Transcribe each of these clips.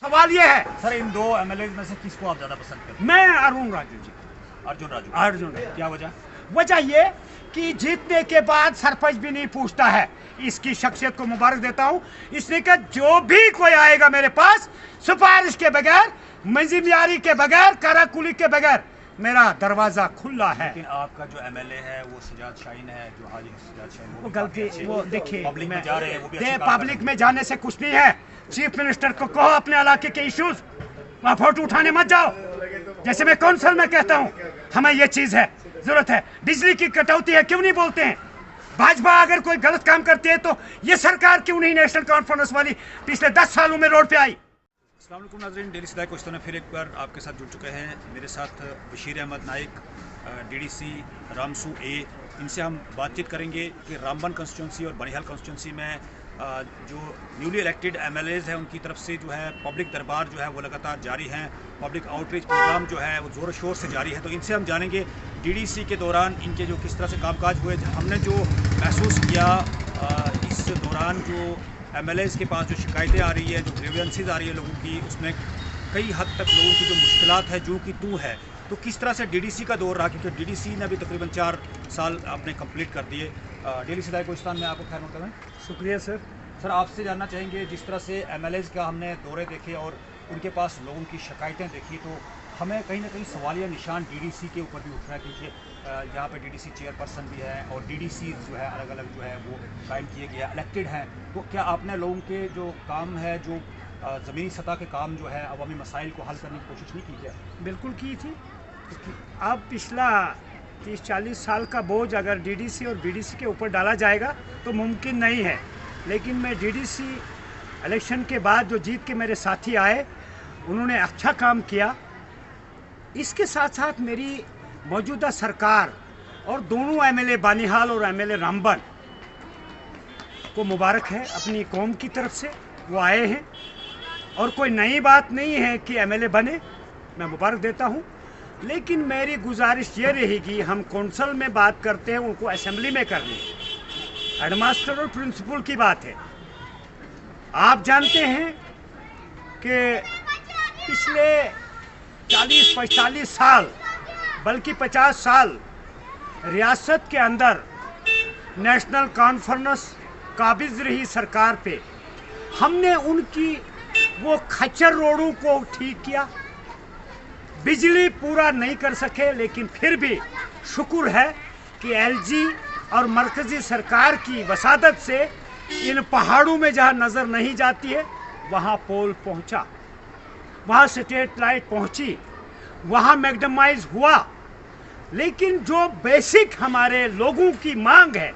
सवाल ये है सर, इन दो एमएलए में से किसको आप ज्यादा पसंद करते मैं अरुण राजू जी हैं? अर्जुन राजू। अर्जुन क्या वजह? वजह ये कि जीतने के बाद सरपंच भी नहीं पूछता है। इसकी शख्सियत को मुबारक देता हूँ। इसने कहा जो भी कोई आएगा मेरे पास सिफारिश के बगैर, मंजिलियारी के बगैर, कराकुली के बगैर, मेरा दरवाजा खुला है। लेकिन आपका जो एमएलए है वो सजाद शाहीन है, जो हाजी सजाद शाहीन, वो गलती, वो देखिए पब्लिक में जा रहे हैं, वो भी अच्छी बात पब्लिक में जाने से कुछ नहीं है। चीफ मिनिस्टर को कहो अपने इलाके के इश्यूज, वहाँ फोटो उठाने मत जाओ। जैसे मैं कौंसिल में कहता हूँ हमें ये चीज है, जरूरत है, बिजली की कटौती है, क्यों नहीं बोलते हैं? भाजपा अगर कोई गलत काम करती है तो ये सरकार क्यों नहीं नेशनल कॉन्फ्रेंस वाली पिछले 10 सालों में रोड पे आई? अस्सलाम वालेकुम नाज़रीन, डेली सदाई को में फिर एक बार आपके साथ जुड़ चुके हैं। मेरे साथ बशीर अहमद नाइक, डीडीसी रामसू ए, इनसे हम बातचीत करेंगे कि रामबन कंस्टिट्यूंसी और बनिहाल कंस्टिट्यूंसी में जो न्यूली इलेक्टेड एमएलएज हैं उनकी तरफ से जो है पब्लिक दरबार जो है वो लगातार जारी हैं, पब्लिक आउटरीच प्रोग्राम जो है वो ज़ोर शोर से जारी है। तो इनसे हम जानेंगे डीडीसी के दौरान इनके जो किस तरह से कामकाज हुए। हमने जो महसूस किया इस दौरान, जो एमएलएज के पास जो शिकायतें आ रही है, जो ग्रीवेंसेस आ रही है लोगों की, उसमें कई हद तक लोगों की जो मुश्किलात है जो कि तू है, तो किस तरह से डीडीसी का दौर रहा, क्योंकि डीडीसी ने अभी तकरीबन 4 साल अपने कंप्लीट कर दिए। डेली सदाई कोस्तान में आपको खैर मकदम है। शुक्रिया सर। सर, आपसे जानना चाहेंगे, जिस तरह से एमएलएज का हमने दौरे देखे और उनके पास लोगों की शिकायतें देखी, तो हमें कहीं ना कहीं सवालिया निशान डीडीसी के ऊपर भी उठ रहा है, क्योंकि यहाँ पे डीडीसी चेयरपर्सन भी है और डीडीसी जो है अलग अलग जो है वो कायम किए गए, इलेक्टेड हैं। तो क्या आपने लोगों के जो काम है, जो ज़मीनी सतह के काम जो है, अवामी मसाइल को हल करने की कोशिश नहीं की है? बिल्कुल की थी। अब पिछला 30-40 साल का बोझ अगर डीडीसी और बीडीसी के ऊपर डाला जाएगा तो मुमकिन नहीं है। लेकिन मैं डीडीसी इलेक्शन के बाद जो जीत के मेरे साथी आए, उन्होंने अच्छा काम किया। इसके साथ साथ मेरी मौजूदा सरकार और दोनों एमएलए बानिहाल और एमएलए रामबन को मुबारक है, अपनी कौम की तरफ से वो आए हैं। और कोई नई बात नहीं है कि एमएलए बने, मैं मुबारक देता हूं। लेकिन मेरी गुजारिश ये रहेगी, हम कौंसिल में बात करते हैं, उनको असेंबली में करनी है। हेडमास्टर और प्रिंसिपल की बात है। आप जानते हैं कि पिछले 40-45 साल, बल्कि 50 साल रियासत के अंदर नेशनल कॉन्फ्रेंस काबिज रही सरकार पे। हमने उनकी वो खच्चर रोडों को ठीक किया, बिजली पूरा नहीं कर सके, लेकिन फिर भी शुक्र है कि एलजी और मरकजी सरकार की वसादत से इन पहाड़ों में जहाँ नज़र नहीं जाती है वहाँ पोल पहुँचा, वहाँ स्ट्रीट लाइट पहुँची, वहाँ मैग्डमाइज हुआ। लेकिन जो बेसिक हमारे लोगों की मांग है,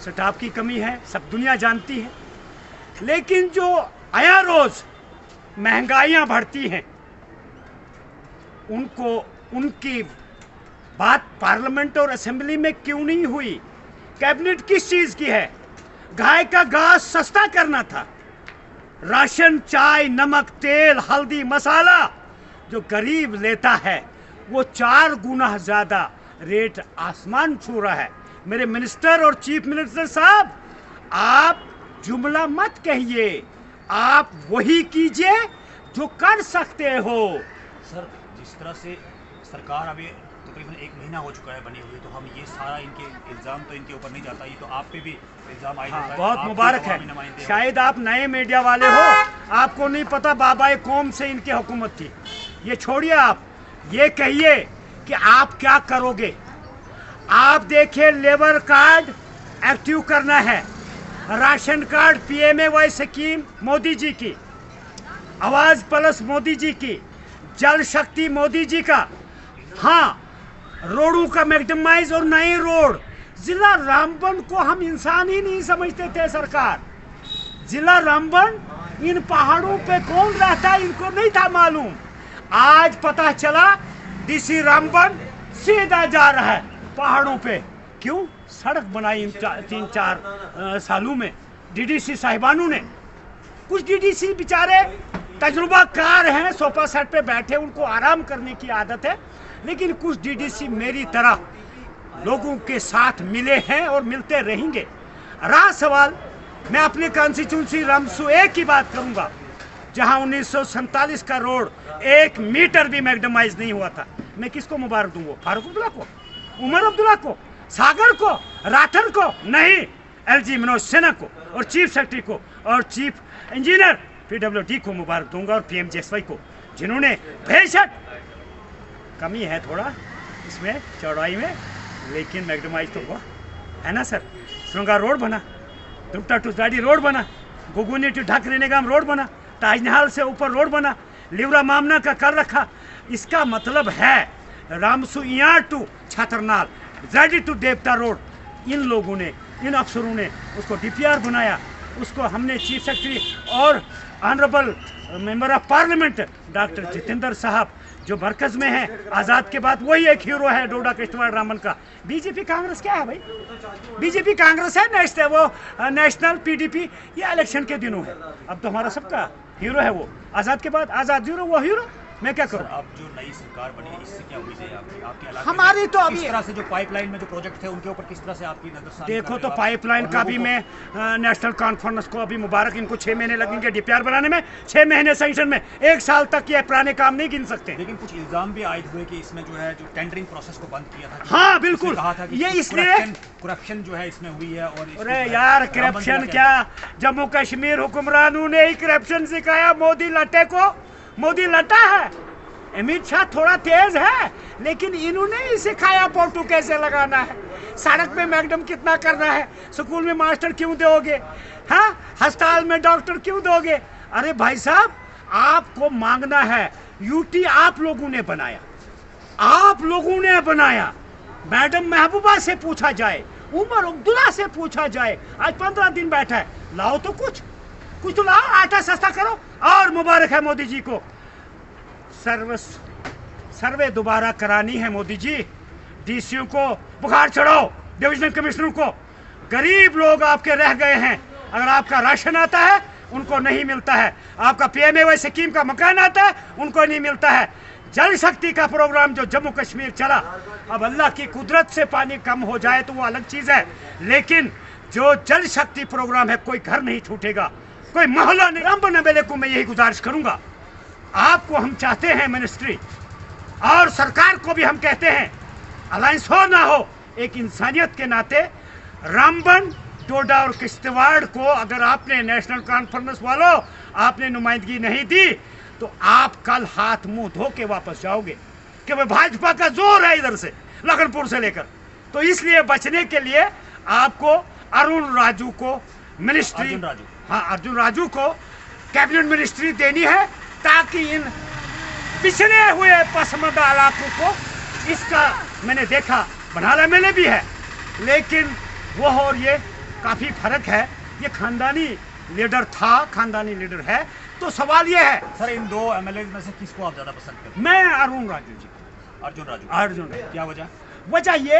स्टाफ की कमी है, सब दुनिया जानती है। लेकिन जो आया रोज महंगाइयाँ बढ़ती हैं, उनको उनकी बात पार्लियामेंट और असेंबली में क्यों नहीं हुई? कैबिनेट किस चीज़ की है? गाय का घास सस्ता करना था। राशन, चाय, नमक, तेल, हल्दी, मसाला जो गरीब लेता है वो 4 गुना ज़्यादा रेट आसमान छू रहा है। मेरे मिनिस्टर और चीफ मिनिस्टर साहब, आप जुमला मत कहिए, आप वही कीजिए जो कर सकते हो। सर, जिस तरह से सरकार अभी तकरीबन 1 महीना हो चुका है बनी हुई, तो हम ये सारा इनके इल्ज़ाम तो इनके ऊपर नहीं जाता, ये तो आप पे भी इल्ज़ाम आए। हाँ, बहुत मुबारक है। शायद आप नए मीडिया वाले हो, आपको नहीं पता बाबाए कौम से इनकी हुकूमत थी। ये छोड़िए, आप ये कहिए कि आप क्या करोगे। आप देखिए, लेबर कार्ड एक्टिव करना है, ration card PMAY scheme Modi ji की, आवाज प्लस मोदी जी की, जल शक्ति मोदी जी का, हाँ, रोडों का मैग्डमाइज और नए रोड। जिला रामबन को हम इंसान ही नहीं समझते थे सरकार। जिला रामबन, इन पहाड़ों पे कौन रहता है इनको नहीं था मालूम। आज पता चला डीसी रामबन सीधा जा रहा है पहाड़ों पे। क्यों? सड़क बनाई इन 3-4 सालों में डीडीसी साहिबानों ने। कुछ डीडीसी बेचारे तजुर्बाकार हैं, सोफा सेट पे बैठे, उनको आराम करने की आदत है। लेकिन कुछ डीडीसी मेरी तरह लोगों के साथ मिले हैं और मिलते रहेंगे। रहा सवाल, मैं अपनी कॉन्स्टिट्यूंसी रामसू ए की बात करूंगा। जहां 1947 का रोड 1 मीटर भी मैग्डमाइज नहीं हुआ था। मैं किसको मुबारक दूंगा? फारूक अब्दुल्ला को, उमर अब्दुल्ला को, सागर को, राठर को? नहीं, एलजी मनोज सिन्हा को और चीफ सेक्रेटरी को और चीफ इंजीनियर पीडब्ल्यूडी को मुबारक दूंगा और पीएम जेएसवाई को, जिन्होंने बेशक कमी है थोड़ा इसमें चौड़ाई में, लेकिन मैग्डमाइज तो हुआ है ना सर। श्रृंगार रोड बना, दुपट्टा टू दाड़ी रोड बना, गुगुनी टू ढाकरी निगम रोड बना, ताजमहल से ऊपर रोड बना, लिवरा मामना का कर रखा। इसका मतलब है रामसू टू छात्रनाल, जेडी टू देवता रोड, इन लोगों ने, इन अफसरों ने उसको डीपीआर बनाया, उसको हमने चीफ सेक्रेटरी और honourable member of parliament doctor Jitendra साहब जो मरकज में है, आज़ाद के बाद वही एक हीरो है डोडा किश्तवाड़ रामन का। बीजेपी कांग्रेस क्या है भाई? बीजेपी कांग्रेस है नेशनल पीडीपी, ये इलेक्शन के दिनों है। अब तो हमारा सबका हीरो है वो, आज़ाद के बाद आज़ाद हीरो, वो हीरो। मैं क्या करूं? अब जो नई सरकार बनी है इससे क्या उम्मीद है आपके इलाके हमारी तो अभी इस तरह से जो पाइपलाइन में जो प्रोजेक्ट थे उनके ऊपर किस तरह से आपकी नजर? देखो तो पाइपलाइन का भी मैं नेशनल कॉन्फ्रेंस को अभी मुबारक, इनको 6 महीने लगेंगे डीपीआर बनाने में, 6 महीने सेंक्शन में, 1 साल तक ये पुराने काम नहीं गिन सकते। लेकिन कुछ इल्जाम भी आए हुए कि इसमें जो है जो टेंडरिंग प्रोसेस को बंद किया था। हाँ बिल्कुल, कहा था कि ये इसलिए करप्शन जो है इसमें हुई है। और अरे यार करप्शन क्या, जम्मू कश्मीर हुक्मरानों ने ही करप्शन सिखाया मोदी लट्टे को। मोदी लट्टा है, अमित शाह थोड़ा तेज है, लेकिन इन्होंने ही सिखाया पोटू कैसे लगाना है, सड़क में मैडम कितना करना है, स्कूल में मास्टर क्यों दोगे, हाँ अस्पताल में डॉक्टर क्यों दोगे। अरे भाई साहब, आपको मांगना है, यूटी आप लोगों ने बनाया, आप लोगों ने बनाया। मैडम महबूबा से पूछा जाए, उमर अब्दुल्ला से पूछा जाए, आज 15 दिन बैठा है, लाओ तो कुछ तो लाओ, आटा सस्ता करो। और मुबारक है मोदी जी को, सर्वे दोबारा करानी है मोदी जी। डीसीओ को बुखार चढ़ाओ, डिविजनल कमिश्नर को। गरीब लोग आपके रह गए हैं, अगर आपका राशन आता है उनको नहीं मिलता है, आपका पीएमएवाई स्कीम का मकान आता है उनको नहीं मिलता है। जल शक्ति का प्रोग्राम जो जम्मू कश्मीर चला, अब अल्लाह की कुदरत से पानी कम हो जाए तो वो अलग चीज है, लेकिन जो जल शक्ति प्रोग्राम है कोई घर नहीं छूटेगा, कोई मोहल्ला नहीं। रामबन एमएलए को मैं यही गुजारिश करूंगा, आपको हम चाहते हैं मिनिस्ट्री, और सरकार को भी हम कहते हैं अलायंस हो ना हो, एक इंसानियत के नाते रामबन, डोडा और किश्तवाड़ को अगर आपने नेशनल कॉन्फ्रेंस वालों आपने नुमाइंदगी नहीं दी तो आप कल हाथ मुंह धो के वापस जाओगे, कि भाई भाजपा का जोर है इधर से लखनपुर से लेकर। तो इसलिए बचने के लिए आपको अरुण राजू को मिनिस्ट्री, अर्जुन राजू को कैबिनेट मिनिस्ट्री देनी है, ताकि इन पिछड़े हुए पसमानदा इलाकों को, इसका मैंने देखा बनाला में भी है, लेकिन वो और ये काफी फर्क है। ये खानदानी लीडर था, खानदानी लीडर है, तो सवाल ये है सर, इन दो एमएलए में से किसको आप ज्यादा पसंद करते हैं? मैं अरुण राजू जी। अर्जुन, क्या वजह? वजह ये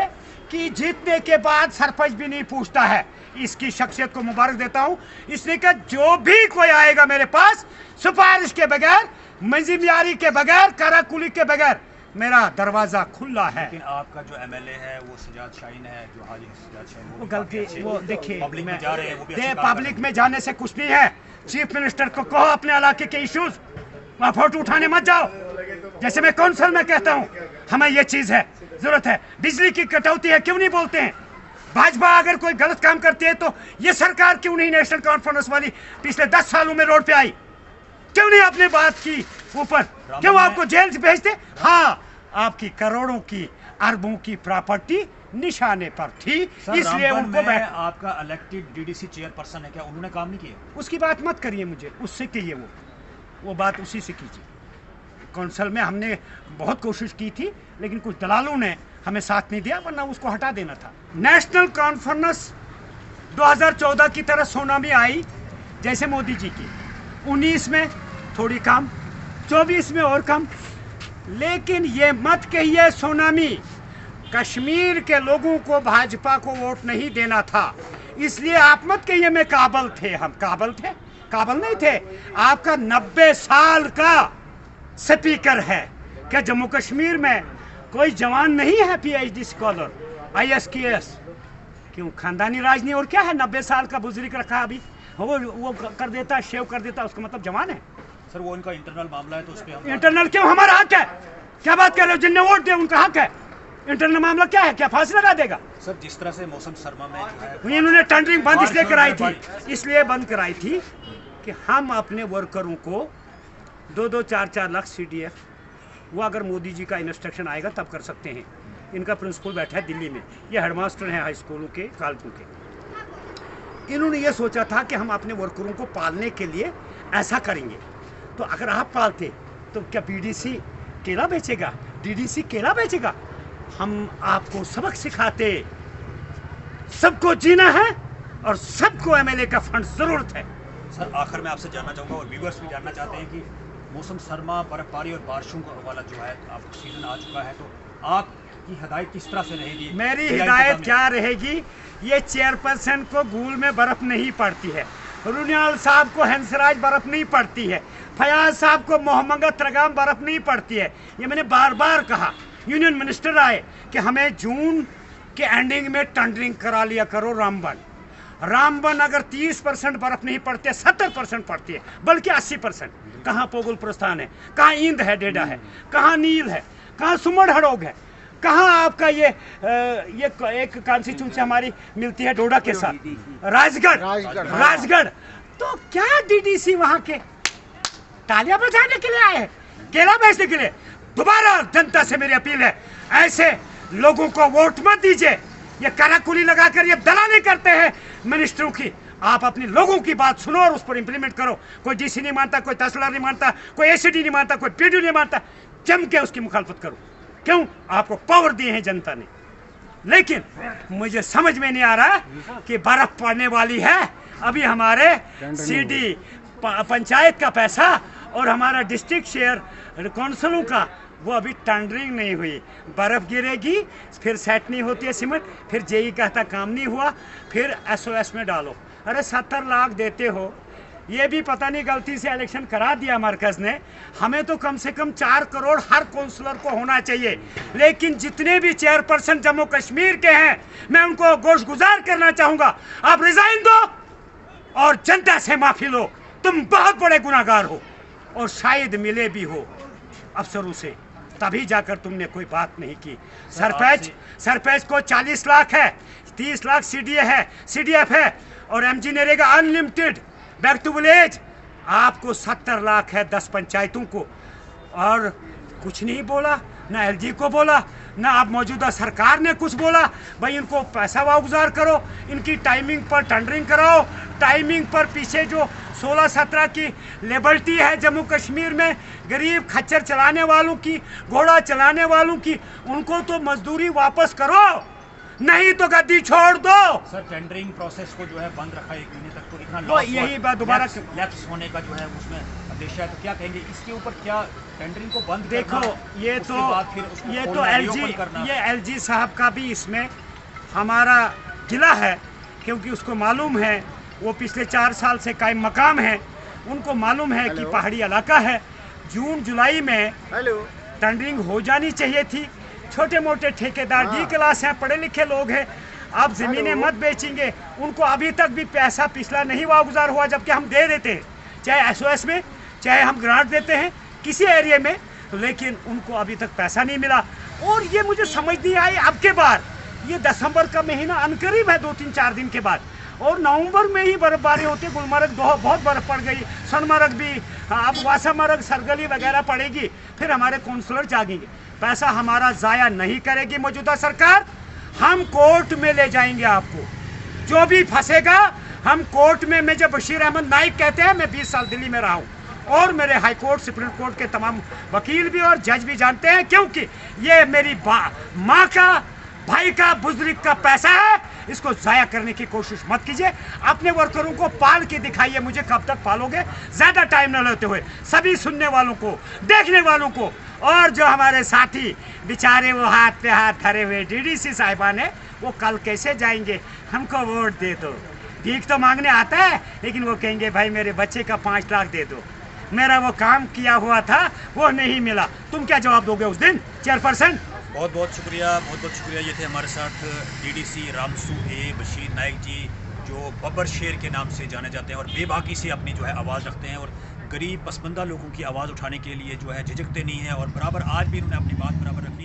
कि जीतने के बाद सरपंच भी नहीं पूछता है। इसकी शख्सियत को मुबारक देता हूँ, इसलिए कि जो भी कोई आएगा मेरे पास, सिफारिश के बगैर, मंजिलियारी के बगैर, कराकुली के बगैर, मेरा दरवाजा खुला है। लेकिन आपका जो एमएलए है वो सजाद शाहीन है, जो हाजी सजाद शाहीन, वो गलती, वो देखिए पब्लिक में जा रहे हैं, वो भी पब्लिक में जाने से कुछ नहीं है। चीफ मिनिस्टर को कहो अपने इलाके के इश्यूज, वहाँ फोटो उठाने मत जाओ। जैसे मैं काउंसिल में कहता हूँ हमें ये चीज है, जरूरत है, बिजली की कटौती है, क्यों नहीं बोलते हैं? भाजपा अगर कोई गलत काम करती है तो ये सरकार क्यों नहीं नेशनल कॉन्फ्रेंस वाली पिछले 10 सालों में रोड पे आई? क्यों नहीं आपने बात की ऊपर? क्यों आपको जेल से भेजते? हाँ, आपकी करोड़ों की, अरबों की प्रॉपर्टी निशाने पर थी, इसलिए उनको आपका इलेक्टेड डीडीसी चेयरपर्सन है, क्या उन्होंने काम नहीं किया? उसकी बात मत करिए, मुझे उससे कहिए, वो बात उसी से कीजिए। काउंसिल में हमने बहुत कोशिश की थी, लेकिन कुछ दलालों ने हमें साथ नहीं दिया, वरना उसको हटा देना था। नेशनल कॉन्फ्रेंस 2014 की तरह सुनामी आई जैसे मोदी जी की, 19 में थोड़ी कम, 24 में और कम, लेकिन ये मत कहिए सुनामी कश्मीर के लोगों को भाजपा को वोट नहीं देना था, इसलिए आप मत कहिए मैं काबल थे। हम काबल थे? काबल नहीं थे। आपका 90 साल का स्पीकर है, क्या जम्मू कश्मीर में कोई जवान नहीं है पीएचडी स्कॉलर, ISKS? क्यों खानदानी राज नहीं, और क्या है? 90 साल का बुजुर्ग रखा अभी, वो कर देता, शेव कर देता, उसका मतलब जवान है? सर वो इनका इंटरनल मामला है तो उस पे हम इंटरनल क्यों? हमारा हक है। क्या बात कर रहे हो? जिनने वोट दिया उनका हक है। इंटरनल मामला क्या है? क्या फांसी लगा देगा? सर जिस तरह से मौसम सरमा में जो है इन्होंने टेंडरिंग बंद इसलिए कराई थी, इसलिए बंद कराई थी कि हम अपने वर्करों को 2-2, 4-4 लाख CDF, वो अगर मोदी जी का इंस्ट्रक्शन आएगा तब कर सकते हैं। इनका प्रिंसिपल बैठा है दिल्ली में, ये हेडमास्टर हैं हाई स्कूलों के, कॉलेजों के। इन्होंने ये सोचा था कि हम अपने वर्करों को पालने के लिए ऐसा करेंगे। तो अगर आप पालते तो क्या BDC केला बेचेगा? DDC केला बेचेगा? हम आपको सबक सिखाते। सबको जीना है और सबको MLA का फंड जरूरत है। सर आखिर में आपसे जानना चाहूँगा और व्यूअर्स भी जानना चाहते हैं कि मौसम सरमा, बर्फबारी और बारिशों का वाला जो है आपको सीजन आ चुका है, तो आपकी हिदायत किस तरह से रहेगी? मेरी हिदायत क्या रहेगी? ये चेयरपर्सन को गूल में बर्फ नहीं पड़ती है, रुनियाल साहब को हंसराज बर्फ नहीं पड़ती है, फयाज साहब को मोहम्मद रगाम बर्फ नहीं पड़ती है। ये मैंने बार बार कहा। यूनियन मिनिस्टर आए कि हमें जून के एंडिंग में टेंडरिंग करा लिया करो रामबन अगर 30% बर्फ नहीं पड़ती है, 70% पड़ती है, बल्कि 80%। कहाँ पोगुल प्रस्थान है, कहाँ ईंद है, डेडा है, कहाँ नील है, कहाँ सुमड़ हड़ोग है, कहाँ आपका ये एक कॉन्स्टिट्यूंसी हमारी मिलती है डोडा के साथ, राजगढ़। तो क्या DDC वहां के तालियां बजाने के लिए आए हैं, केला बेचने के लिए? दोबारा जनता से मेरी अपील है, ऐसे लोगों को वोट मत दीजिए। ये कराकुली लगाकर ये दलाली करते हैं मिनिस्टरों की। आप अपने लोगों की बात सुनो और उस पर इंप्लीमेंट करो। कोई DC नहीं मानता, कोई तहसीलदार नहीं मानता, कोई ACD नहीं मानता, कोई PDO नहीं मानता, जम के उसकी मुखालफत करो। क्यों? आपको पावर दिए हैं जनता ने। लेकिन मुझे समझ में नहीं आ रहा कि बर्फ पड़ने वाली है, अभी हमारे CD पंचायत का पैसा और हमारा डिस्ट्रिक्ट शेयर काउंसिलों का वो अभी टेंडरिंग नहीं हुई। बर्फ गिरेगी, फिर सेट नहीं होती है सीमेंट, फिर JE कहता काम नहीं हुआ, फिर SOS में डालो। अरे 70 लाख देते हो, ये भी पता नहीं गलती से इलेक्शन करा दिया मरकज ने। हमें तो कम से कम 4 करोड़ हर काउंसलर को होना चाहिए। लेकिन जितने भी चेयरपर्सन जम्मू कश्मीर के हैं, मैं उनको गोशगुजार करना चाहूँगा, आप रिजाइन दो और जनता से माफ़ी लो। तुम बहुत बड़े गुनाहगार हो और शायद मिले भी हो अफसरों से, तभी जाकर तुमने कोई बात नहीं की। सरपंच को 40 लाख है, 30 लाख CDF है और MG NREGA unlimited back to village. आपको 70 लाख है 10 पंचायतों को, और कुछ नहीं बोला, ना LG को बोला, ना आप मौजूदा सरकार ने कुछ बोला। भाई इनको पैसा वागुजार करो, इनकी टाइमिंग पर टेंडरिंग कराओ, टाइमिंग पर पीछे जो 16-17 की लेबर्टी है जम्मू कश्मीर में, गरीब खच्चर चलाने वालों की, घोड़ा चलाने वालों की, उनको तो मजदूरी वापस करो, नहीं तो गद्दी छोड़ दो। सर टेंडरिंग प्रोसेस को जो है बंद रखा 1 महीने तक, तो इतना तो यही बात दोबारा लैप्स होने का जो है उसमें अंदेशा है, तो क्या कहेंगे इसके ऊपर? क्या टेंडरिंग को बंद देखो करना, ये तो LG साहब का भी इसमें हमारा गिला है, क्योंकि उसको मालूम है वो पिछले 4 साल से कायम मकाम है, उनको मालूम है कि पहाड़ी इलाका है। जून जुलाई में टेंडरिंग हो जानी चाहिए थी। छोटे मोटे ठेकेदार D क्लास हैं, पढ़े लिखे लोग हैं, आप ज़मीनें मत बेचेंगे। उनको अभी तक भी पैसा पिछला नहीं वागुजार हुआ, जबकि हम दे देते हैं, चाहे SOS में, चाहे हम ग्रांट देते हैं किसी एरिया में, लेकिन उनको अभी तक पैसा नहीं मिला। और ये मुझे समझ नहीं आई, अब के बार ये दिसंबर का महीना अनकरीब है, 2-3-4 दिन के बाद, और नवंबर में ही बर्फबारी होती है। गुलमर्ग बहुत बर्फ पड़ गई, सोनमर्ग भी, अब वासामर्ग, सरगली वगैरह पड़ेगी, फिर हमारे काउंसलर जागेंगे। पैसा हमारा ज़ाया नहीं करेगी मौजूदा सरकार। हम कोर्ट में ले जाएंगे आपको, जो भी फंसेगा हम कोर्ट में। मैं जब बशीर अहमद नाइक कहते हैं, मैं 20 साल दिल्ली में रहा हूँ और मेरे हाई कोर्ट, सुप्रीम कोर्ट के तमाम वकील भी और जज भी जानते हैं, क्योंकि ये मेरी माँ का, भाई का, बुजुर्ग का पैसा है। इसको जाया करने की कोशिश मत कीजिए। अपने वर्करों को पाल के दिखाइए। मुझे कब तक पालोगे? ज़्यादा टाइम न लेते हुए सभी सुनने वालों को, देखने वालों को, और जो हमारे साथी बेचारे वो हाथ पे हाथ धरे हुए DDC साहिबान है, वो कल कैसे जाएंगे? हमको वोट दे दो। भीख तो मांगने आता है, लेकिन वो कहेंगे भाई मेरे बच्चे का 5 लाख दे दो, मेरा वो काम किया हुआ था वो नहीं मिला। तुम क्या जवाब दोगे उस दिन, चेयरपर्सन? बहुत बहुत शुक्रिया, बहुत बहुत शुक्रिया। ये थे हमारे साथ DDC रामसू A बशीर नाइक जी, जो बब्बर शेर के नाम से जाने जाते हैं और बेबाकी से अपनी जो है आवाज़ रखते हैं और गरीब पसमानदा लोगों की आवाज़ उठाने के लिए जो है झिझकते नहीं हैं और बराबर आज भी इन्होंने अपनी बात बराबर रखी।